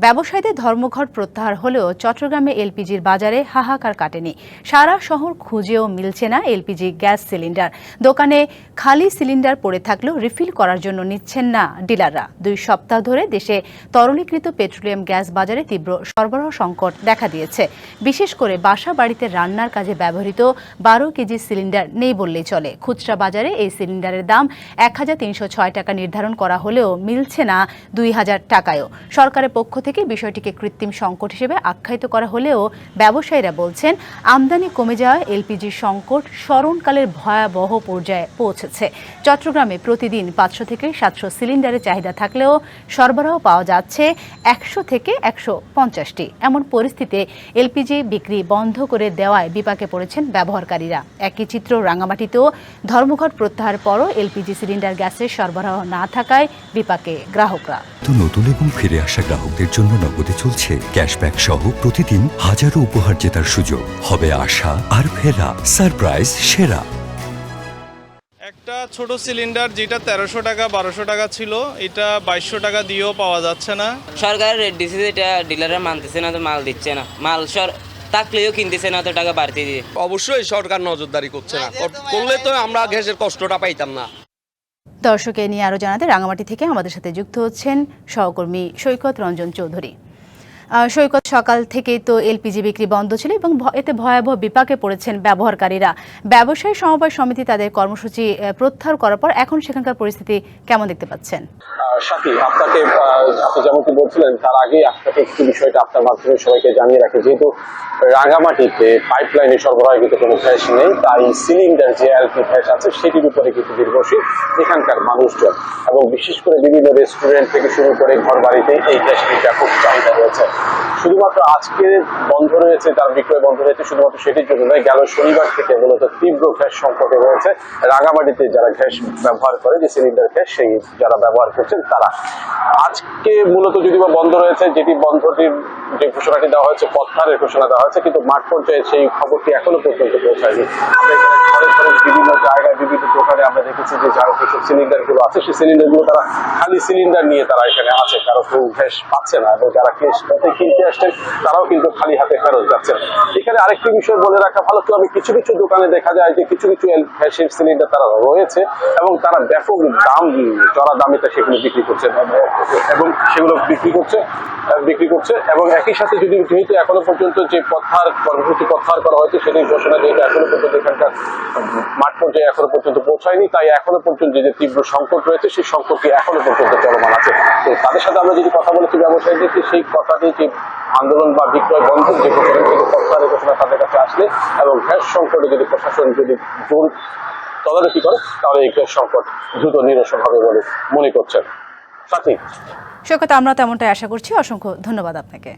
ব্যবসায়ীদের ধর্মঘট প্রত্যাহার হলেও চট্টগ্রামে এলপিজির বাজারে হাহাকার কাটেনি। সারা শহর খুঁজেও মিলছে না এলপিজি গ্যাস সিলিন্ডার। দোকানে খালি সিলিন্ডার পড়ে থাকলেও রিফিল করার জন্য নিচ্ছেন না ডিলাররা। 2 সপ্তাহ ধরে দেশে তরলীকৃত পেট্রোলিয়াম গ্যাস বাজারে তীব্র সরবরাহ সংকট দেখা দিয়েছে। বিশেষ করে বাসা বাড়িতে রান্নার কাজে ব্যবহৃত 12 কেজি সিলিন্ডার নেই বললেই চলে। খুচরা বাজারে এই সিলিন্ডারের দাম 1306 টাকা নির্ধারণ করা হলেও মিলছে না 2000 টাকায়ও। সরকারের পক্ষ থেকে বিষয়টিকে কৃত্রিম সংকট হিসেবে আখ্যায়িত করা হলেও ব্যবসায়ীরা বলছেন আমদানি কমে যাওয়া এলপিজি সংকট স্মরণকালের ভয়াবহ পর্যায়ে পৌঁছেছে। চট্টগ্রামে প্রতিদিন 500 থেকে 700 সিলিন্ডারের চাহিদা থাকলেও সরবরাহ পাওয়া যাচ্ছে 100 থেকে 150টি। এমন পরিস্থিতিতে এলপিজি বিক্রি বন্ধ করে দেওয়ায় বিপাকে পড়েছেন ব্যবহারকারীরা। একই চিত্র রাঙামাটিতেও ধর্মঘট প্রত্যাহার পরও এলপিজি সিলিন্ডার গ্যাসের সরবরাহ না থাকায় বিপাকে গ্রাহকরা। নতুন এবং ফিরে আসা গ্রাহকদের জন্য নগদে চলছে ক্যাশব্যাক সহ প্রতিদিন হাজারো উপহার জেতার সুযোগ। হবে আশা আর ফেরা, সারপ্রাইজ সেরা। একটা ছোট সিলিন্ডার যেটা 1300 টাকা 1200 টাকা ছিল, এটা 2200 টাকা দিয়েও পাওয়া যাচ্ছে না। সরকারের রেট দিচ্ছে, এটা ডিলাররা মানতেছে না, তো মাল দিচ্ছে না। মাল থাকলেও কিনতেছে না, তো টাকা বাড়তি দিয়ে। অবশ্যই সরকার নজরদারি করছে না, করলে তো আমরা গ্যাসের কষ্টটা পাইতাম না। দর্শকে নিয়ে আরো জানাতে রাঙামাটি থেকে আমাদের সাথে যুক্ত হচ্ছেন সহকর্মী সৈকত রঞ্জন চৌধুরী। সৈকত, সকাল থেকেই তো এলপিজি বিক্রি বন্ধ ছিল এবং এতে ভয়াবহ বিপাকে পড়েছেন ব্যবহারকারীরা। ব্যবসায়ী সমবায় সমিতি তাদের কর্মসূচি প্রত্যাহার করার পর এখন সেখানকার পরিস্থিতি কেমন দেখতে পাচ্ছেন? সাথী, আপনি যেমনটি বলছিলেন তার আগেই আপনাকে একটু বিষয়টা আপনার মাধ্যমে সবাইকে জানিয়ে রাখি। যেহেতু রাঙামাটিতে পাইপলাইনে সরবরাহকৃত কোনো গ্যাস নেই, তাই সিলিন্ডার যে এলপি গ্যাস আছে সেটির উপরে কিন্তু নির্ভরশীল এখানকার মানুষজন, এবং বিশেষ করে বিভিন্ন রেস্টুরেন্ট থেকে শুরু করে ঘর বাড়িতে এই গ্যাসটির ব্যাপক চাহিদা রয়েছে। শুধুমাত্র আজকে বন্ধ রয়েছে, তার বিক্রয় বন্ধ রয়েছে শুধুমাত্র সেটির জন্য নয়, গেল শনিবার থেকে মূলত তীব্র গ্যাস সংকটে রয়েছে রাঙামাটিতে যারা গ্যাস ব্যবহার করে, যে সিলিন্ডার গ্যাস সেই যারা ব্যবহার করছেন তারা। আজকে মূলত যদি বা বন্ধ রয়েছে, যেটি বন্ধটির যে ঘোষণাটি দেওয়া হয়েছে, প্রত্যাহারের ঘোষণা দেওয়া হয়েছে, কিন্তু মাঠ পর্যায়ে সেই খবরটি এখনো পর্যন্ত পৌঁছায়নি। ঘরে ঘরে বিভিন্ন জায়গায় বিভিন্ন দোকানে আমরা দেখেছি যে যারা যেসব সিলিন্ডার গুলো আছে সেই সিলিন্ডার গুলো তারা খালি সিলিন্ডার নিয়ে তারা এখানে আছে, কারো কেউ গ্যাস পাচ্ছে না, এবং যারা কিনতে আসছেন তারাও কিন্তু খালি হাতে ফেরত যাচ্ছেন। এখানে আরেকটি বিষয় বলে রাখা ভালো, তবে কিছু কিছু দোকানে দেখা যায় যে কিছু কিছু গ্যাসের সিলিন্ডার তারা রয়েছে এবং তারা ব্যাপক দাম, চড়া দামে সেগুলো বিক্রি করছে এবং সেগুলো বিক্রি করছে এবং একই সাথে যদি যেহেতু এখনো পর্যন্ত যে কর্মসূচি প্রত্যাহার করা হয়েছে সেটির ঘোষণা যেহেতু এখনো পর্যন্ত এখানকার মাঠ পর্যায়ে এখনো পর্যন্ত পৌঁছায়নি, তাই এখনো পর্যন্ত যে তীব্র সংকট রয়েছে সেই সংকটটি এখনো পর্যন্ত চলমান আছে। তো তাদের সাথে আমরা যদি কথা বলেছি ব্যবসায়ীদেরকে, সেই কথাটি যে আন্দোলন বা বিক্রয় বন্ধের যে ঘোষণা, প্রত্যাহারের ঘোষণা তাদের কাছে আসলে এবং গ্যাস সংকটে যদি প্রশাসন যদি জোর তদারকি করে তাহলে এই গ্যাস সংকট দ্রুত নিরসন হবে বলে মনে করছেন। সাথী, সৈকত, আমরা তেমনটাই আশা করছি। অসংখ্য ধন্যবাদ আপনাকে।